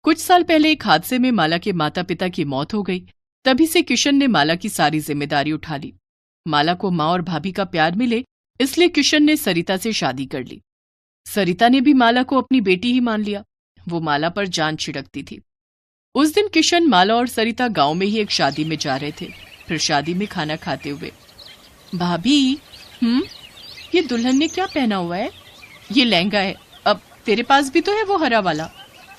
कुछ साल पहले एक हादसे में माला के माता पिता की मौत हो गई। तभी से किशन ने माला की सारी जिम्मेदारी उठा ली। माला को माँ और भाभी का प्यार मिले, इसलिए किशन ने सरिता से शादी कर ली। सरिता ने भी माला को अपनी बेटी ही मान लिया। वो माला पर जान छिड़कती थी। उस दिन किशन, माला और सरिता गांव में ही एक शादी में जा रहे थे। फिर शादी में खाना खाते हुए, भाभी ये दुल्हन ने क्या पहना हुआ है? ये लहंगा है। अब तेरे पास भी तो है वो हरा वाला।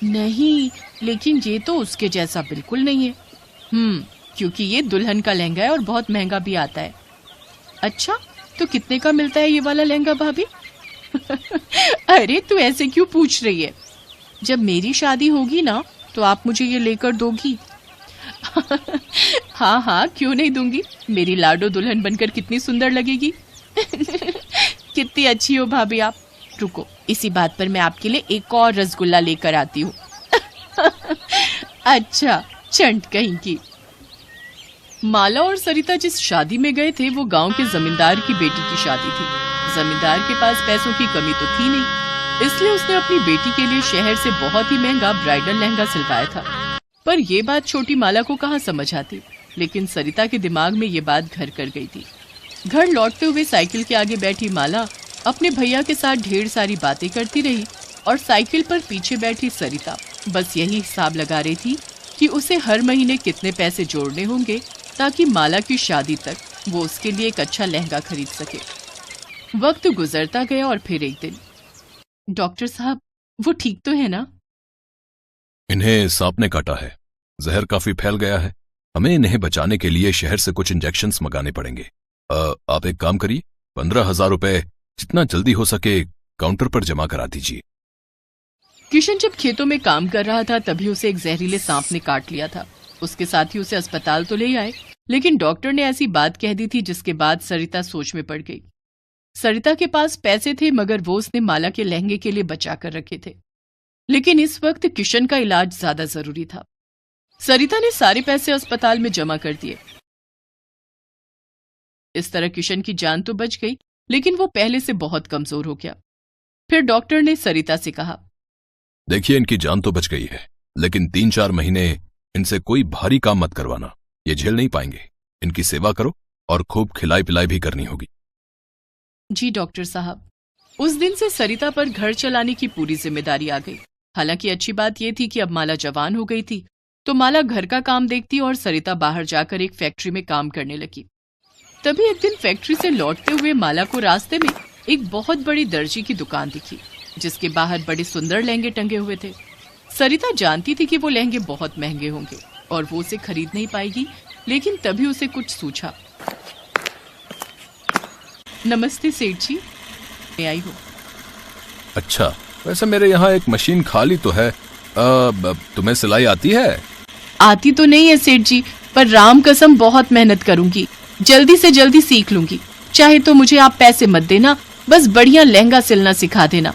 नहीं, लेकिन ये तो उसके जैसा बिल्कुल नहीं है। क्योंकि ये दुल्हन का लहंगा है और बहुत महंगा भी आता है। अच्छा, तो कितने का मिलता है ये वाला लहंगा भाभी? अरे तू ऐसे क्यों पूछ रही है? जब मेरी शादी होगी ना तो आप मुझे ये लेकर दोगी। हाँ हाँ, क्यों नहीं दूंगी। मेरी लाडो दुल्हन बनकर कितनी सुंदर लगेगी। कितनी अच्छी हो भाभी आप। रुको, इसी बात पर मैं आपके लिए एक और रसगुल्ला लेकर आती हूँ। अच्छा, चंट कहीं की। माला और सरिता जिस शादी में गए थे वो गांव के जमींदार की बेटी की शादी थी। जमींदार के पास पैसों की कमी तो थी नहीं, इसलिए उसने अपनी बेटी के लिए शहर से बहुत ही महंगा ब्राइडल लहंगा सिलवाया था। पर यह बात छोटी माला को कहाँ समझ आती, लेकिन सरिता के दिमाग में ये बात घर कर गई थी। घर लौटते हुए साइकिल के आगे बैठी माला अपने भैया के साथ ढेर सारी बातें करती रही और साइकिल पर पीछे बैठी सरिता बस यही हिसाब लगा रही थी कि उसे हर महीने कितने पैसे जोड़ने होंगे ताकि माला की शादी तक वो उसके लिए एक अच्छा लहंगा खरीद सके। वक्त गुजरता गया और फिर एक दिन, डॉक्टर साहब, वो ठीक तो है ना? इन्हें सांप ने काटा है। जहर काफी फैल गया है। हमें इन्हें बचाने के लिए शहर से कुछ इंजेक्शंस मंगाने पड़ेंगे। आप एक काम करिए, 15,000 रुपए जितना जल्दी हो सके काउंटर पर जमा करा दीजिए। किशन जब खेतों में काम कर रहा था तभी उसे एक जहरीले सांप ने काट लिया था। उसके साथी उसे अस्पताल तो ले आए, लेकिन डॉक्टर ने ऐसी बात कह दी थी जिसके बाद सरिता सोच में पड़ गई। सरिता के पास पैसे थे मगर वो उसने माला के लहंगे के लिए बचा कर रखे थे, लेकिन इस वक्त किशन का इलाज ज्यादा जरूरी था। सरिता ने सारे पैसे अस्पताल में जमा कर दिए। इस तरह किशन की जान तो बच गई, लेकिन वो पहले से बहुत कमजोर हो गया। फिर डॉक्टर ने सरिता से कहा, देखिए, इनकी जान तो बच गई है, लेकिन 3-4 महीने इनसे कोई भारी काम मत करवाना। ये झेल नहीं पाएंगे। इनकी सेवा करो और खूब खिलाई पिलाई भी करनी होगी। जी डॉक्टर साहब। उस दिन से सरिता पर घर चलाने की पूरी जिम्मेदारी आ गई। हालांकि अच्छी बात यह थी कि अब माला जवान हो गई थी, तो माला घर का काम देखती और सरिता बाहर जाकर एक फैक्ट्री में काम करने लगी। तभी एक दिन फैक्ट्री से लौटते हुए माला को रास्ते में एक बहुत बड़ी दर्जी की दुकान दिखी, जिसके बाहर बड़े सुंदर लहंगे टंगे हुए थे। सरिता जानती थी कि वो लहंगे बहुत महंगे होंगे और वो उसे खरीद नहीं पाएगी, लेकिन तभी उसे कुछ सूझा। नमस्ते सेठ जी, मैं आई हूँ। अच्छा, वैसे मेरे यहाँ एक मशीन खाली तो है। तुम्हें सिलाई आती है? आती तो नहीं है सेठ जी, पर राम कसम बहुत मेहनत करूंगी। जल्दी से जल्दी सीख लूंगी। चाहे तो मुझे आप पैसे मत देना, बस बढ़िया लहंगा सिलना सिखा देना।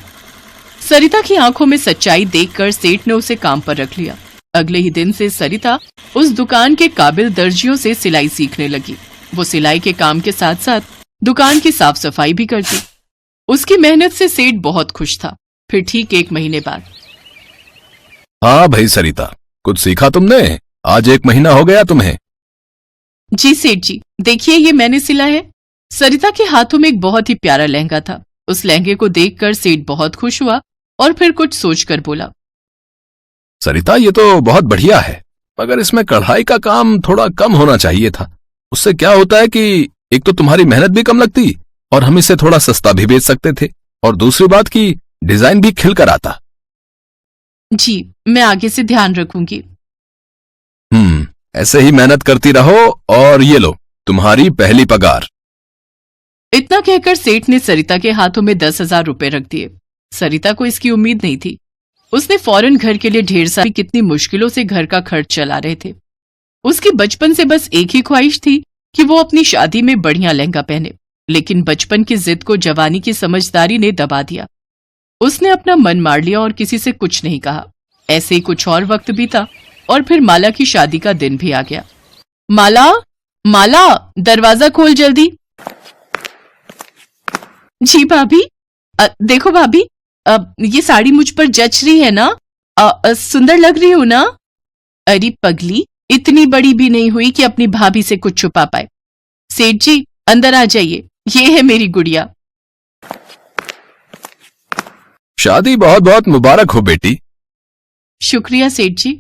सरिता की आंखों में सच्चाई देखकर सेठ ने उसे काम पर रख लिया। अगले ही दिन से सरिता उस दुकान के काबिल दर्जियों से सिलाई सीखने लगी। वो सिलाई के काम के साथ साथ दुकान की साफ सफाई भी करती। उसकी मेहनत से सेठ बहुत खुश था। फिर ठीक 1 महीने बाद, हाँ भाई सरिता, कुछ सीखा तुमने? आज 1 महीना हो गया तुम्हें। जी सेठ जी, देखिए ये मैंने सिला है। सरिता के हाथों में एक बहुत ही प्यारा लहंगा था। उस लहंगे को देखकर सेठ बहुत खुश हुआ और फिर कुछ सोचकर बोला, सरिता, ये तो बहुत बढ़िया है, मगर इसमें कढ़ाई का काम थोड़ा कम होना चाहिए था। उससे क्या होता है कि एक तो तुम्हारी मेहनत भी कम लगती और हम इसे थोड़ा सस्ता भी बेच सकते थे, और दूसरी बात की डिजाइन भी खिल कर आता। जी, मैं आगे से ध्यान रखूंगी। ऐसे ही मेहनत करती रहो और ये लो तुम्हारी पहली पगार। इतना कहकर सेठ ने सरिता के हाथों में 10,000 रुपए रख दिए। सरिता को इसकी उम्मीद नहीं थी। उसने फौरन घर के लिए ढेर सारी, कितनी मुश्किलों से घर का खर्च चला रहे थे। उसकी बचपन से बस एक ही ख्वाहिश थी कि वो अपनी शादी में बढ़िया लहंगा पहने, लेकिन बचपन की जिद को जवानी की समझदारी ने दबा दिया। उसने अपना मन मार लिया और किसी से कुछ नहीं कहा। ऐसे ही कुछ और वक्त बीता और फिर माला की शादी का दिन भी आ गया। माला, माला, दरवाजा खोल जल्दी। जी भाभी। देखो भाभी, ये साड़ी मुझ पर जच रही है ना? सुंदर लग रही हूं ना? अरे पगली, इतनी बड़ी भी नहीं हुई कि अपनी भाभी से कुछ छुपा पाए। सेठ जी अंदर आ जाइए, ये है मेरी गुड़िया। शादी बहुत बहुत मुबारक हो बेटी। शुक्रिया सेठ जी।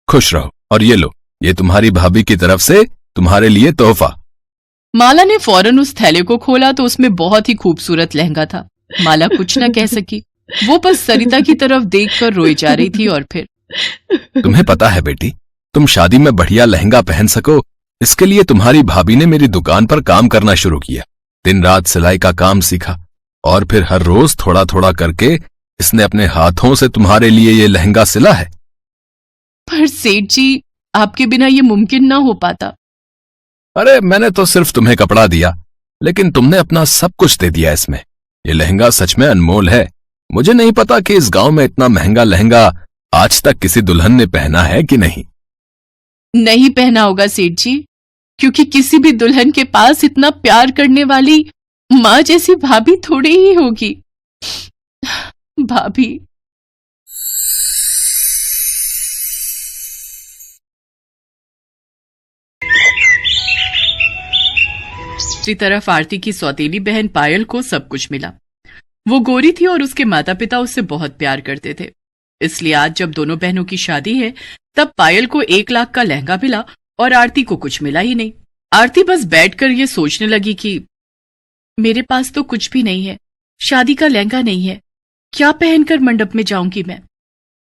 खुश रहो। और ये लो, ये तुम्हारी भाभी की तरफ से तुम्हारे लिए तोहफा। माला ने फौरन उस थैले को खोला तो उसमें बहुत ही खूबसूरत लहंगा था। माला कुछ न कह सकी, वो बस सरिता की तरफ देखकर रोई जा रही थी। और फिर तुम्हें पता है बेटी, तुम शादी में बढ़िया लहंगा पहन सको, इसके लिए तुम्हारी भाभी ने मेरी दुकान पर काम करना शुरू किया। दिन रात सिलाई का काम सीखा और फिर हर रोज थोड़ा थोड़ा करके इसने अपने हाथों से तुम्हारे लिए ये लहंगा सिला है। पर सेठ जी, आपके बिना ये मुमकिन ना हो पाता। अरे मैंने तो सिर्फ तुम्हें कपड़ा दिया, लेकिन तुमने अपना सब कुछ दे दिया इसमें। ये लहंगा सच में अनमोल है। मुझे नहीं पता कि इस गांव में इतना महंगा लहंगा आज तक किसी दुल्हन ने पहना है कि नहीं। नहीं पहना होगा सेठ जी, क्योंकि किसी भी दुल्हन के पास इतना प्यार करने वाली माँ जैसी भाभी थोड़ी ही होगी। भाभी। दूसरी तरफ आरती की सौतेली बहन पायल को सब कुछ मिला। वो गोरी थी और उसके माता पिता उससे बहुत प्यार करते थे। इसलिए आज जब दोनों बहनों की शादी है, तब पायल को 1 लाख का लहंगा मिला और आरती को कुछ मिला ही नहीं। आरती बस बैठकर ये सोचने लगी कि मेरे पास तो कुछ भी नहीं है, शादी का लहंगा नहीं है, क्या पहनकर मंडप में जाऊंगी मैं।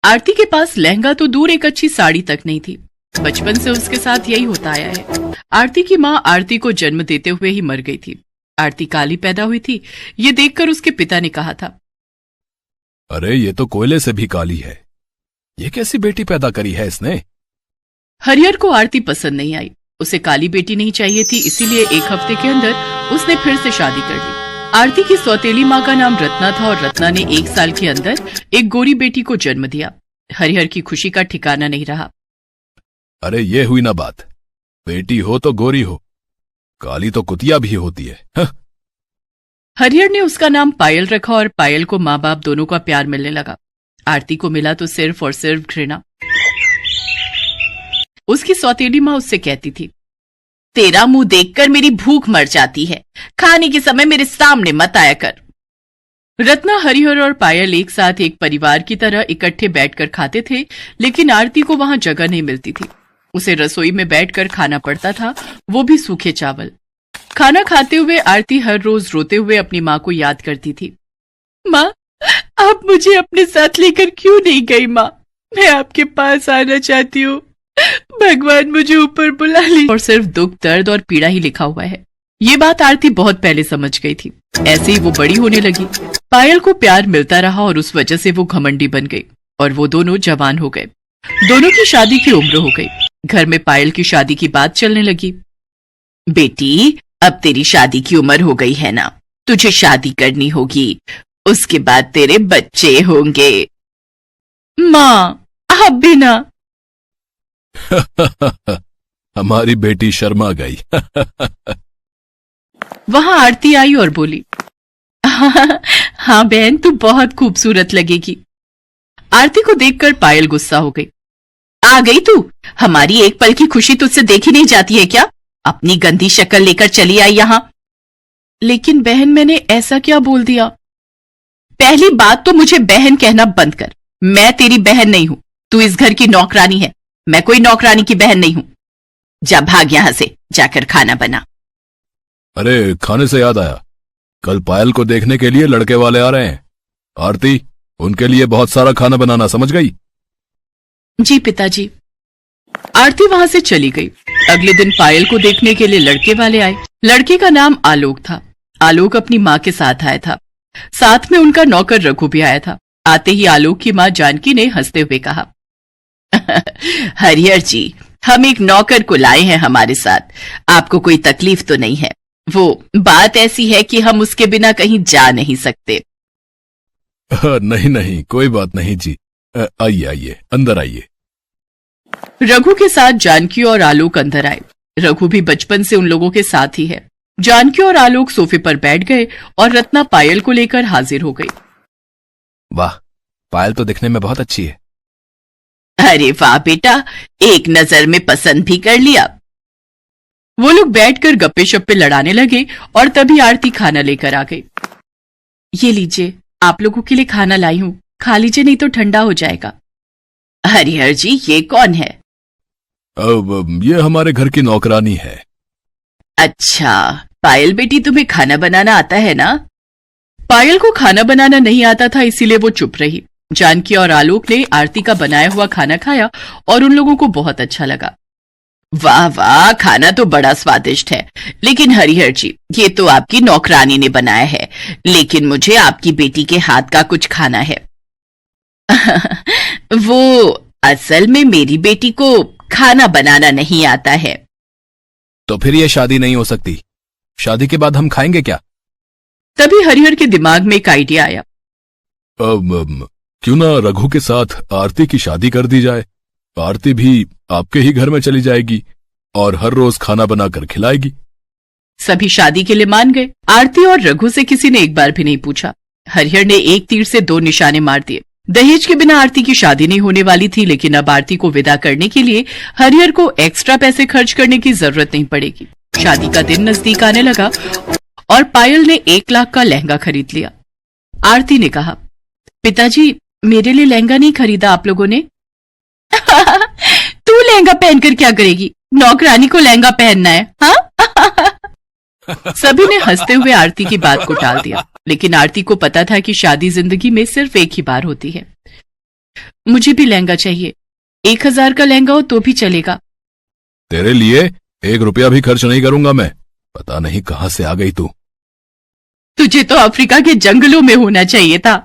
आरती के पास लहंगा तो दूर, एक अच्छी साड़ी तक नहीं थी। बचपन से उसके साथ यही होता आया है। आरती की माँ आरती को जन्म देते हुए ही मर गई थी। आरती काली पैदा हुई थी, ये देखकर उसके पिता ने कहा था, अरे ये तो कोयले से भी काली है, ये कैसी बेटी पैदा करी है इसने। हरिहर को आरती पसंद नहीं आई। उसे काली बेटी नहीं चाहिए थी, इसीलिए 1 हफ्ते के अंदर उसने फिर से शादी कर ली। आरती की सौतेली माँ का नाम रत्ना था और रत्ना ने 1 साल के अंदर एक गोरी बेटी को जन्म दिया। हरिहर की खुशी का ठिकाना नहीं रहा। अरे ये हुई ना बात, बेटी हो तो गोरी हो, काली तो कुतिया भी होती है। हरिहर ने उसका नाम पायल रखा और पायल को माँ बाप दोनों का प्यार मिलने लगा। आरती को मिला तो सिर्फ और सिर्फ घृणा। उसकी सौतेली माँ उससे कहती थी, तेरा मुंह देखकर मेरी भूख मर जाती है, खाने के समय मेरे सामने मत आया कर। रत्ना, हरिहर और पायल एक साथ एक परिवार की तरह इकट्ठे बैठकर खाते थे, लेकिन आरती को वहां जगह नहीं मिलती थी। उसे रसोई में बैठकर खाना पड़ता था, वो भी सूखे चावल। खाना खाते हुए आरती हर रोज रोते हुए अपनी माँ को याद करती थी। माँ, आप मुझे अपने साथ लेकर क्यों नहीं गई? माँ, मैं आपके पास आना चाहती हूँ, भगवान मुझे ऊपर बुला ली। और सिर्फ दुख, दर्द और पीड़ा ही लिखा हुआ है। ये बात आरती बहुत पहले समझ गई थी। ऐसे ही वो बड़ी होने लगी। पायल को प्यार मिलता रहा और उस वजह से वो घमंडी बन गई और वो दोनों जवान हो गए। दोनों की शादी की उम्र हो गई। घर में पायल की शादी की बात चलने लगी। बेटी, अब तेरी शादी की उम्र हो गई है ना, तुझे शादी करनी होगी, उसके बाद तेरे बच्चे होंगे। माँ, आप भी ना। हमारी बेटी शर्मा गई। वहां आरती आई और बोली, हाँ बहन, तू बहुत खूबसूरत लगेगी। आरती को देखकर पायल गुस्सा हो गई। आ गई तू? हमारी एक पल की खुशी तुझसे देखी नहीं जाती है क्या? अपनी गंदी शक्ल लेकर चली आई यहां। लेकिन बहन, मैंने ऐसा क्या बोल दिया? पहली बात तो मुझे बहन कहना बंद कर। मैं तेरी बहन नहीं हूं, तू इस घर की नौकरानी है। मैं कोई नौकरानी की बहन नहीं हूं। जा भाग यहां से, जाकर खाना बना। अरे खाने से याद आया, कल पायल को देखने के लिए लड़के वाले आ रहे हैं। आरती, उनके लिए बहुत सारा खाना बनाना, समझ गई? जी पिताजी। आरती वहां से चली गई। अगले दिन पायल को देखने के लिए लड़के वाले आए। लड़के का नाम आलोक था। आलोक अपनी माँ के साथ आया था। साथ में उनका नौकर रघु भी आया था। आते ही आलोक की माँ जानकी ने हंसते हुए कहा, हरिहर जी, हम एक नौकर को लाए हैं हमारे साथ। आपको कोई तकलीफ तो नहीं है? वो बात ऐसी है कि हम उसके बिना कहीं जा नहीं सकते। नहीं नहीं, कोई बात नहीं जी। आइए आइए, अंदर आइए। रघु के साथ जानकी और आलोक अंदर आए। रघु भी बचपन से उन लोगों के साथ ही है। जानकी और आलोक सोफे पर बैठ गए और रत्ना पायल को लेकर हाजिर हो गई। वाह, पायल तो दिखने में बहुत अच्छी है। अरे वाह बेटा, एक नजर में पसंद भी कर लिया। वो लोग बैठकर गप्पे शप्पे लड़ाने लगे और तभी आरती खाना लेकर आ गई। ये लीजिए, आप लोगों के लिए खाना लाई हूं, खा लीजिए नहीं तो ठंडा हो जाएगा। हरिहर जी, ये कौन है? अब ये हमारे घर की नौकरानी है। अच्छा, पायल बेटी तुम्हें खाना बनाना आता है ना? पायल को खाना बनाना नहीं आता था, इसीलिए वो चुप रही। जानकी और आलोक ने आरती का बनाया हुआ खाना खाया और उन लोगों को बहुत अच्छा लगा। वाह वाह, खाना तो बड़ा स्वादिष्ट है, लेकिन हरिहर जी, ये तो आपकी नौकरानी ने बनाया है, लेकिन मुझे आपकी बेटी के हाथ का कुछ खाना है। वो असल में मेरी बेटी को खाना बनाना नहीं आता है। तो फिर ये शादी नहीं हो सकती। शादी के बाद हम खाएंगे क्या? तभी हरिहर के दिमाग में एक आइडिया आया। क्यों ना रघु के साथ आरती की शादी कर दी जाए। आरती भी आपके ही घर में चली जाएगी और हर रोज खाना बनाकर खिलाएगी। सभी शादी के लिए मान गए। आरती और रघु से किसी ने एक बार भी नहीं पूछा। हरिहर ने एक तीर से दो निशाने मार दिए। दहेज के बिना आरती की शादी नहीं होने वाली थी, लेकिन अब आरती को विदा करने के लिए हरिहर को एक्स्ट्रा पैसे खर्च करने की जरूरत नहीं पड़ेगी। शादी का दिन नजदीक आने लगा और पायल ने 1 लाख का लहंगा खरीद लिया। आरती ने कहा, पिताजी, मेरे लिए लहंगा नहीं खरीदा आप लोगों ने? तू लहंगा पहनकर क्या करेगी? नौकरानी को लहंगा पहनना है, हाँ? सभी ने हंसते हुए आरती की बात को टाल दिया, लेकिन आरती को पता था कि शादी जिंदगी में सिर्फ एक ही बार होती है। मुझे भी लहंगा चाहिए, 1000 का लहंगा हो तो भी चलेगा। तेरे लिए 1 रुपया भी खर्च नहीं करूंगा मैं। पता नहीं कहां से आ गई तू। तुझे तो अफ्रीका के जंगलों में होना चाहिए था।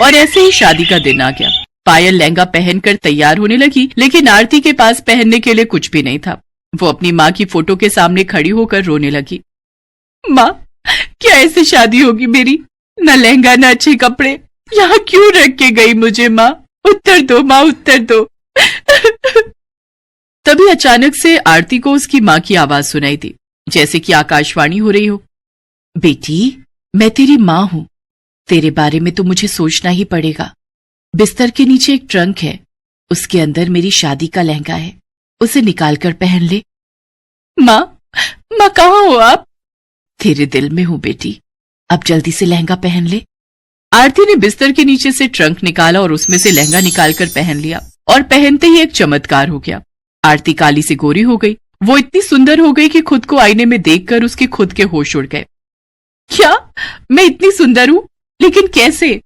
और ऐसे ही शादी का दिन आ गया। पायल लहंगा पहनकर तैयार होने लगी, लेकिन आरती के पास पहनने के लिए कुछ भी नहीं था। वो अपनी माँ की फोटो के सामने खड़ी होकर रोने लगी। माँ, क्या ऐसे शादी होगी मेरी? न लहंगा न अच्छे कपड़े, यहाँ क्यों रख के गई मुझे माँ? उत्तर दो माँ, उत्तर दो। तभी अचानक से आरती को उसकी माँ की आवाज सुनाई दी, जैसे कि आकाशवाणी हो रही हो। बेटी, मैं तेरी माँ हूं, तेरे बारे में तो मुझे सोचना ही पड़ेगा। बिस्तर के नीचे एक ट्रंक है, उसके अंदर मेरी शादी का लहंगा है, उसे निकाल कर पहन ले। माँ कहाँ हो आप? तेरे दिल में हूं बेटी, अब जल्दी से लहंगा पहन ले। आरती ने बिस्तर के नीचे से ट्रंक निकाला और उसमें से लहंगा निकालकर पहन लिया, और पहनते ही एक चमत्कार हो गया। आरती काली से गोरी हो गई। वो इतनी सुंदर हो गई कि खुद को आईने में देखकर उसके खुद के होश उड़ गए। क्या मैं इतनी सुंदर हूं? लेकिन कैसे?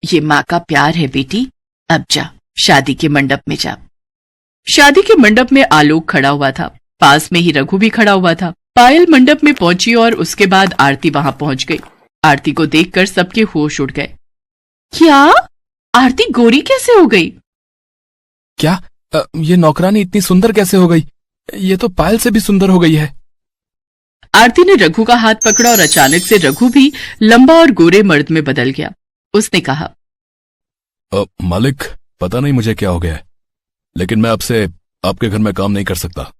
ये माँ का प्यार है बेटी। अब जा, शादी के मंडप में जा। शादी के मंडप में आलोक खड़ा हुआ था, पास में ही रघु भी खड़ा हुआ था। पायल मंडप में पहुंची और उसके बाद आरती वहां पहुंच गई। आरती को देखकर सबके होश उड़ गए। क्या? आरती गोरी कैसे हो गई? क्या ये नौकरानी इतनी सुंदर कैसे हो गई? ये तो पायल से भी सुंदर हो गई है। आरती ने रघु का हाथ पकड़ा और अचानक से रघु भी लंबा और गोरे मर्द में बदल गया। उसने कहा, मालिक, पता नहीं मुझे क्या हो गया है, लेकिन मैं आपसे आपके घर में काम नहीं कर सकता।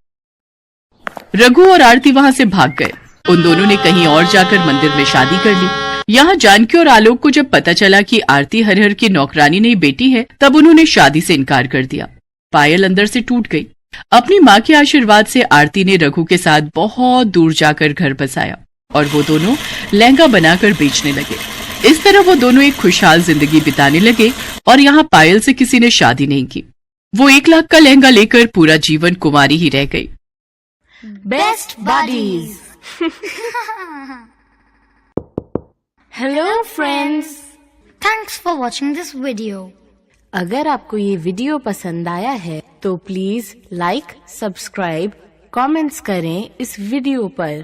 रघु और आरती वहां से भाग गए। उन दोनों ने कहीं और जाकर मंदिर में शादी कर ली। यहाँ जानकी और आलोक को जब पता चला कि आरती हरिहर की नौकरानी नहीं बेटी है, तब उन्होंने शादी से इनकार कर दिया। पायल अंदर से टूट गई। अपनी माँ के आशीर्वाद से आरती ने रघु के साथ बहुत दूर जाकर घर बसाया और वो दोनों लहंगा बनाकर बेचने लगे। इस तरह वो दोनों एक खुशहाल जिंदगी बिताने लगे और यहाँ पायल से किसी ने शादी नहीं की। वो 1 लाख का लहंगा लेकर पूरा जीवन कुंवारी ही रह गई। Best buddies. Hello friends. Thanks for watching this video. अगर आपको ये वीडियो पसंद आया है तो प्लीज लाइक, सब्सक्राइब, कमेंट्स करें इस वीडियो पर।